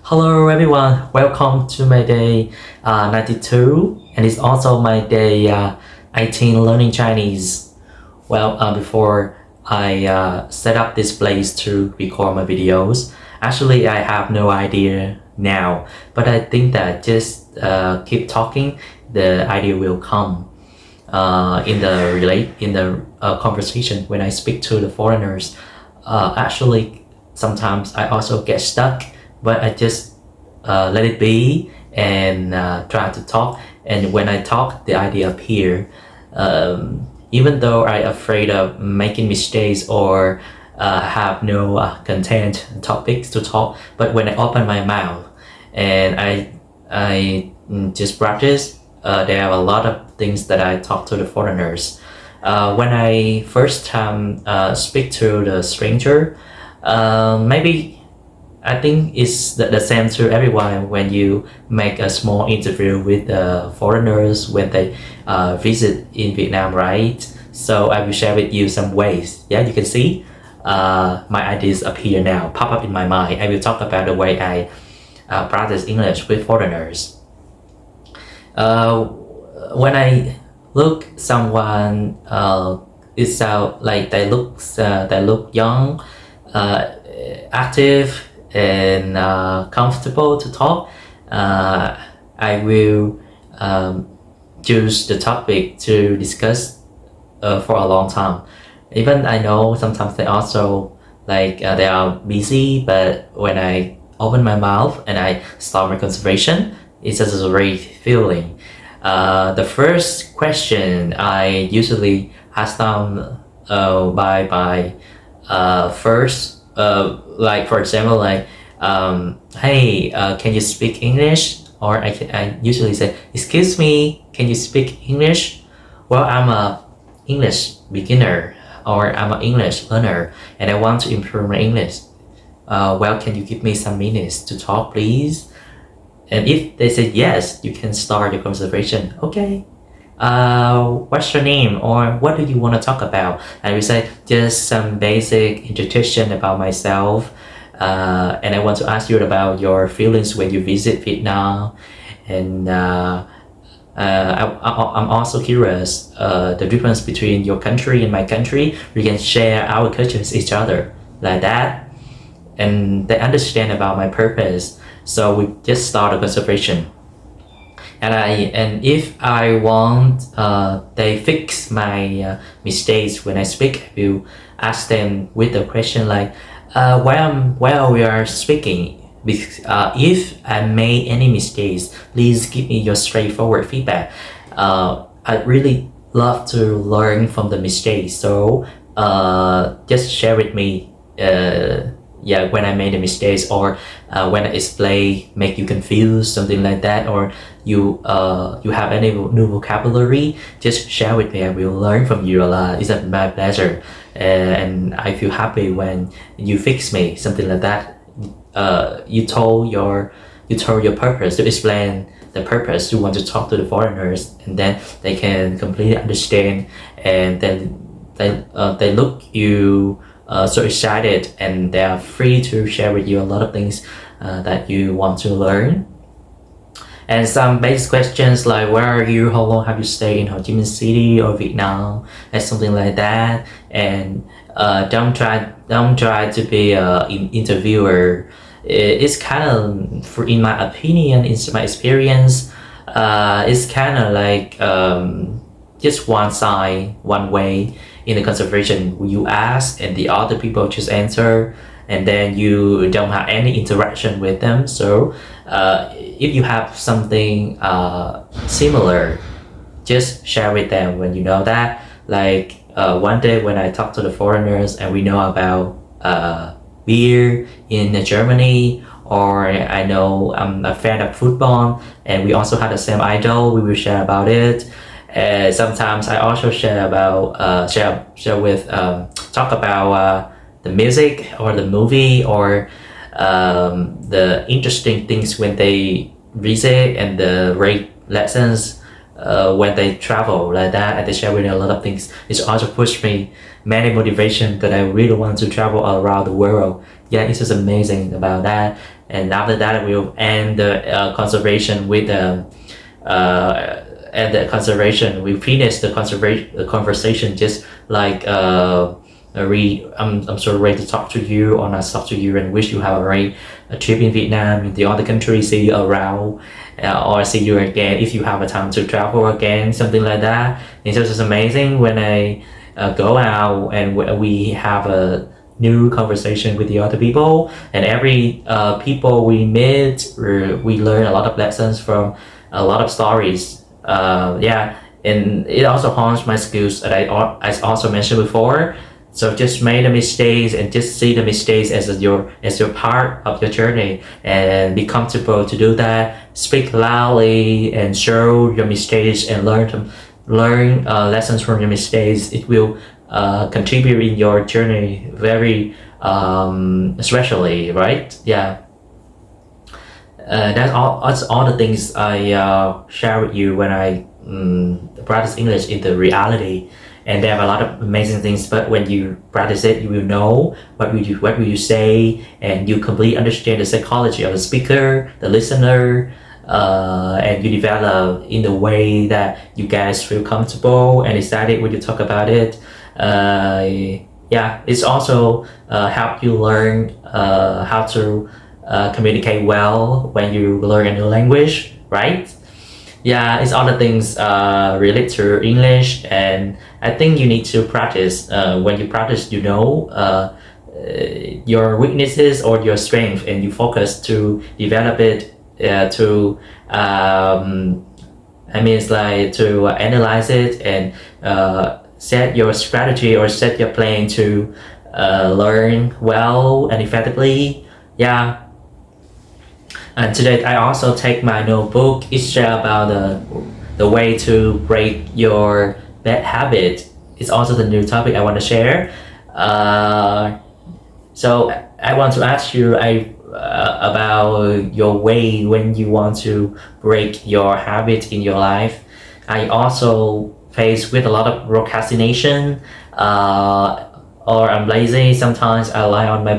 Hello everyone, welcome to my day 92 and it's also my day 18 learning Chinese. Before I set up this place to record my videos, actually I have no idea now, but I think that just keep talking, the idea will come in the conversation when I speak to the foreigners. Actually, sometimes I also get stuck, but I just let it be and try to talk. And when I talk, the idea appear. Even though I'm afraid of making mistakes or have no content topics to talk, but when I open my mouth and I just practice, there are a lot of things that I talk to the foreigners. When I first time speak to the stranger, maybe I think it's the same to everyone when you make a small interview with the foreigners when they visit in Vietnam, right? So I will share with you some ways. Yeah, you can see my ideas appear now, pop up in my mind. I will talk about the way I practice English with foreigners. When I look someone, it sounds like they look young, active, and comfortable to talk. I will choose the topic to discuss for a long time. Even I know sometimes they also they are busy, but when I open my mouth and I start my conversation, it's just a great feeling. The first question I usually ask them by first, for example, hey, can you speak English? Or I usually say, excuse me, can you speak English? Well, I'm a English beginner or I'm an English learner and I want to improve my English. Can you give me some minutes to talk, please? And if they say yes, you can start your conversation. Okay. What's your name or what do you want to talk about? I will say just some basic introduction about myself. And I want to ask you about your feelings when you visit Vietnam. And I'm also curious the difference between your country and my country. We can share our cultures each other like that. And they understand about my purpose. So we just start a conversation. And if I want they fix my mistakes when I speak, I will ask them with a question like while we are speaking, if I made any mistakes, please give me your straightforward feedback. I really love to learn from the mistakes, so just share with me when I made a mistake or when I explain make you confused, something like that, or you have any new vocabulary, just share with me. I will learn from you a lot. It's my pleasure, and I feel happy when you fix me, something like that. You told your purpose, to explain the purpose you want to talk to the foreigners, and then they can completely understand, and then they look you so excited and they are free to share with you a lot of things that you want to learn. And some basic questions like where are you, how long have you stayed in Ho Chi Minh City or Vietnam, and something like that. And don't try to be an interviewer. It's kind of, in my opinion, in my experience, it's kind of like just one side, one way. In the conversation, you ask and the other people just answer, and then you don't have any interaction with them. So if you have something similar, just share with them when you know that. One day when I talk to the foreigners and we know about beer in Germany, or I know I'm a fan of football and we also have the same idol, we will share about it. Sometimes I also share about talk about the music or the movie or the interesting things when they visit and the great lessons when they travel like that, and they share with me a lot of things. It's also pushed me many motivation that I really want to travel all around the world. Yeah, it's just amazing about that. and after that I will end the conservation with we finish the conversation just like I'm so ready to talk to you or not talk to you, and wish you have a great trip in Vietnam, in the other country, see you around, or see you again if you have a time to travel again, something like that. It's just amazing when I go out and we have a new conversation with the other people, and every people we meet, we learn a lot of lessons from a lot of stories. And it also haunts my skills that I also mentioned before. So just make the mistakes and just see the mistakes as your part of your journey, and be comfortable to do that. Speak loudly and show your mistakes and learn lessons from your mistakes. It will contribute in your journey very especially, right? Yeah. That's all the things I share with you when I practice English in the reality. And they have a lot of amazing things, but when you practice it, you will know what will you say, and you completely understand the psychology of the speaker, the listener, and you develop in the way that you guys feel comfortable and excited when you talk about it. It's also help you learn how to communicate well when you learn a new language, right? Yeah, it's all the things related to English, and I think you need to practice. When you practice, you know your weaknesses or your strength, and you focus to develop it. It's like to analyze it and set your strategy or set your plan to learn well and effectively. Yeah. And today I also take my notebook. It's share about the way to break your bad habit. It's also the new topic I want to share. So I want to ask you about your way when you want to break your habit in your life. I also face with a lot of procrastination, or I'm lazy. Sometimes I lie on my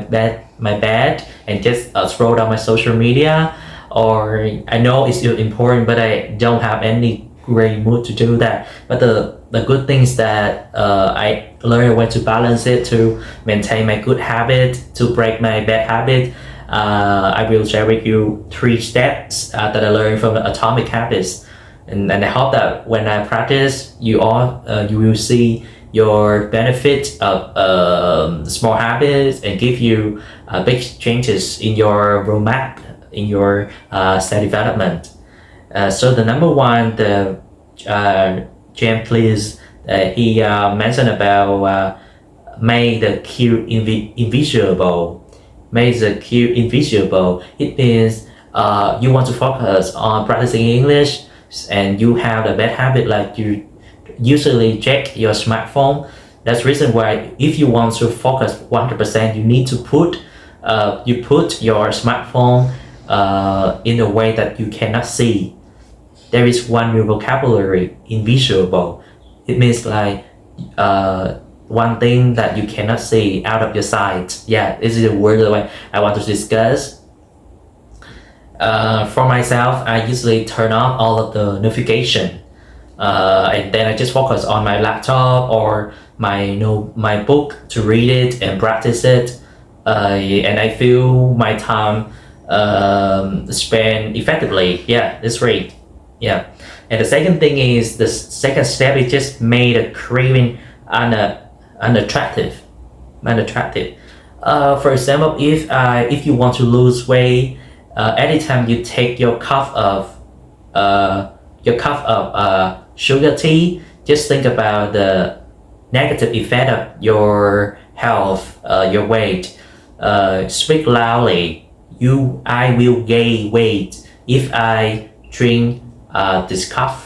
bed and just scroll down my social media, or I know it's important but I don't have any great mood to do that. But the good thing is that I learned when to balance it, to maintain my good habit, to break my bad habit. I will share with you 3 steps that I learned from Atomic Habits, and I hope that when I practice, you will see your benefit of small habits and give you big changes in your roadmap, in your self-development. So the number one, the James Clear's, he mentioned about make the cue invisible. Make the cue invisible. It means you want to focus on practicing English, and you have a bad habit like you usually check your smartphone. That's the reason why if you want to focus 100%, you need to put your smartphone in a way that you cannot see. There is one new vocabulary, invisible. It means like one thing that you cannot see out of your sight. Yeah, this is a word that I want to discuss. For myself, I usually turn off all of the notification. And then I just focus on my laptop or my book to read it and practice it, and I feel my time spent effectively. Yeah, that's great. Yeah, and the second thing is, the second step is just made a craving unattractive. For example, if you want to lose weight, anytime you take your cup of sugar tea, just think about the negative effect of your health, your weight. Speak loudly. I will gain weight if I drink this cup,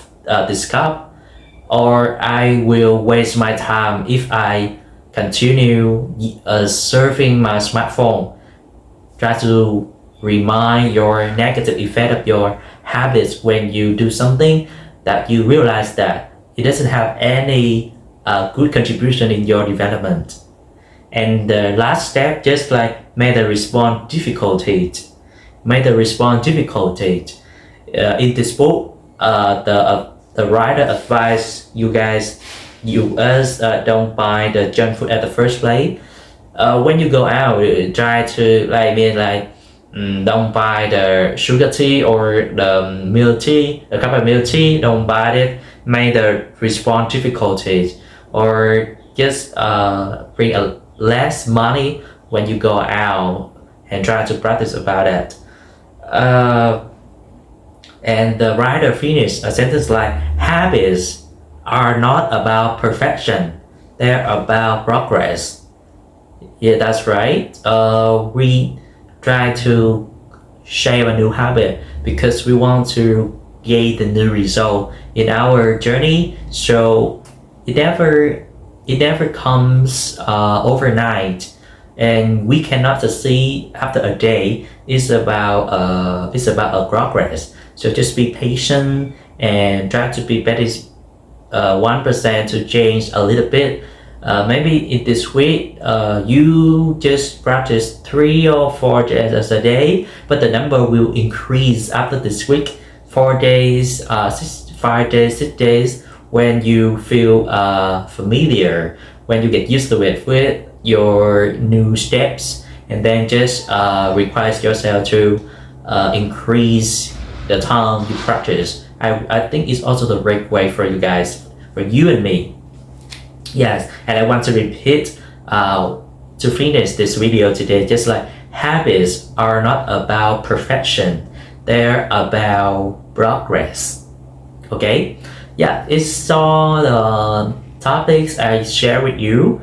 or I will waste my time if I continue surfing my smartphone. Try to remind your negative effect of your habits when you do something that you realize that it doesn't have any good contribution in your development. And the last step, just like make the response difficult. made the response difficult. In this book, the writer advised us don't buy the junk food at the first place. When you go out, try to don't buy the sugar tea or the milk tea, a cup of milk tea. Don't buy it. Make the response difficulties, or just bring a less money when you go out and try to practice about it. And the writer finished a sentence like, habits are not about perfection, they're about progress. Yeah, that's right. We try to shape a new habit because we want to gain the new result in our journey. So it never comes overnight, and we cannot succeed after a day. It's about a progress. So just be patient and try to be better 1% to change a little bit. Maybe in this week you just practice 3 or 4 days a day, but the number will increase after this week. 4 days, 5 days, 6 days, when you feel familiar, when you get used to it with your new steps, and then just request yourself to increase the time you practice. I think it's also the right way for you guys, for you and me. Yes, and I want to repeat to finish this video today, just like habits are not about perfection, they're about progress. Okay, yeah, it's all the topics I share with you,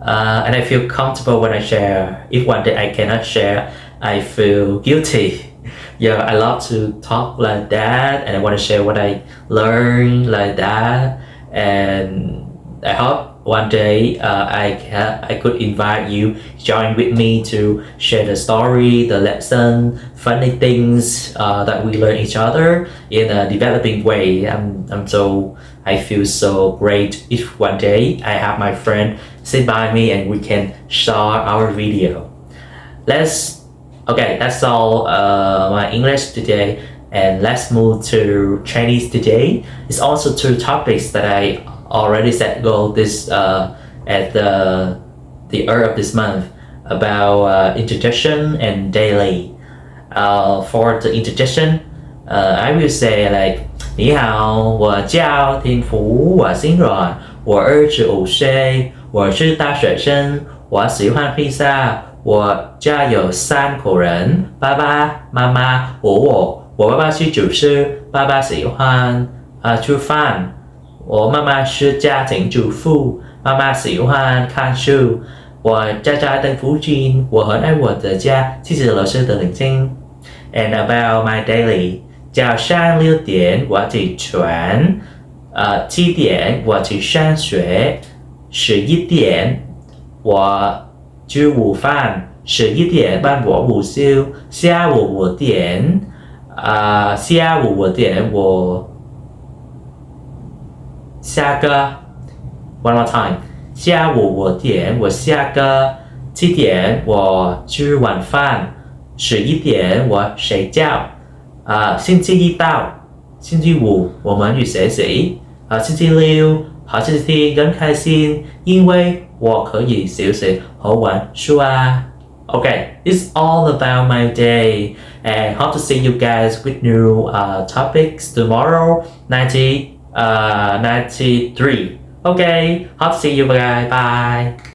and I feel comfortable when I share. If one day I cannot share, I feel guilty. Yeah, I love to talk like that, and I want to share what I learned like that, and I hope one day I could invite you join with me to share the story, the lesson, funny things that we learn each other in a developing way. I feel so great if one day I have my friend sit by me and we can share our video. That's all my English today, and let's move to Chinese today. It's also 2 topics that I already set goal this at the end of this month, about introduction and daily. For the introduction, I will say like 你好，我叫天福，我姓阮，我25岁，我是大学生，我喜欢披萨。我家有3口人，爸爸妈妈我爸爸是厨师，爸爸喜欢吃饭。我妈妈是家庭主妇，妈妈喜欢看书。我家在附近，我很爱我的家，谢谢老师的聆听。And about my daily， 早上6点我起床，7点我去上学，11点我吃午饭，11点半我午休，下午5点我下课。One more time， 下午5点我下课，7点我吃晚饭，11点我睡觉。星期一到星期五我们去学习，星期六和星期天更开心，因为我可以休息和玩书啊。Okay, it's all about my day, and hope to see you guys with new topics tomorrow. 93. Okay, hope to see you guys. Bye.